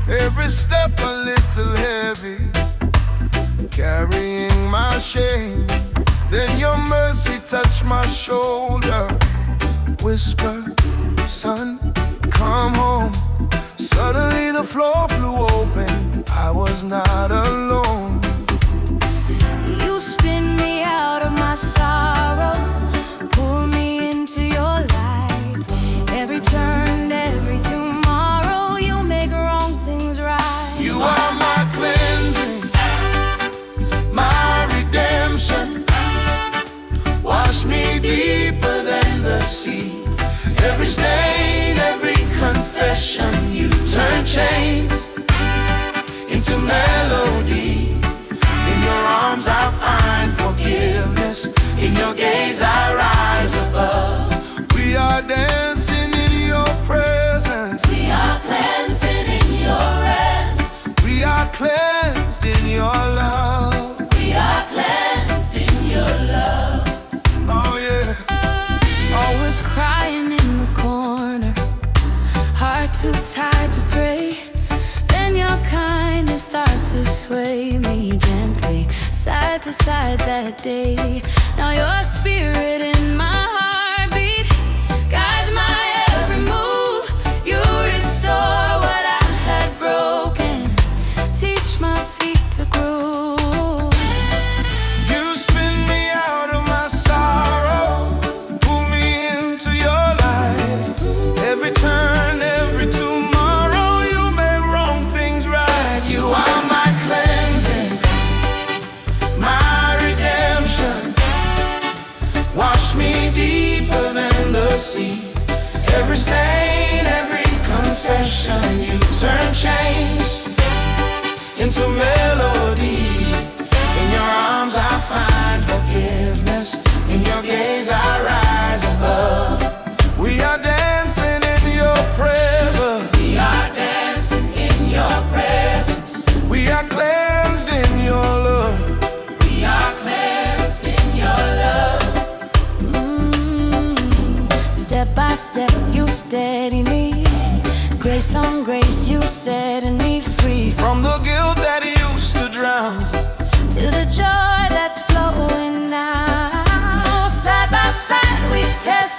Every step a little heavy, carrying my shame. Then your mercy touched my shoulder, whisper, son, come home. Suddenly the floor flew open, I was not alone. You spin me out of my sorrow, pull me into your light. Every turn, every tomorrow, you make wrong things right. You are my cleansing, my redemption. Wash me deeper than the sea. Every stain, every confession, you turn chains into melody. In your arms I find forgiveness, in your gaze I rise above. We are dancing in your presence, We are cleansing in your rest. we are cleansed in your love. We are cleansed in your love. Oh yeah. Always crying in the corner, heart too tired to pray. Then your kindness start to sway me gently, side to side that day. Now your spirit in my heartbeat guides my every move. You restore what I had broken, teach my feet to grow. You spin me out of my sorrow, pull me into your light. Every turn, every tomorrow, you make wrong things right. You are my cleansing, my redemption. Wash me deeper than the sea. Every stain, every confession, you turn chains into melody. In your arms I find forgiveness, in your gaze I rise above. We are dancing in your presence, We are dancing in your presence. we are cleansed in your love. We are cleansed in your love. Step by step, you steady me. Grace on grace, you setting me free. From the guilt that used to drown, To the joy that's flowing now. Side by side, we test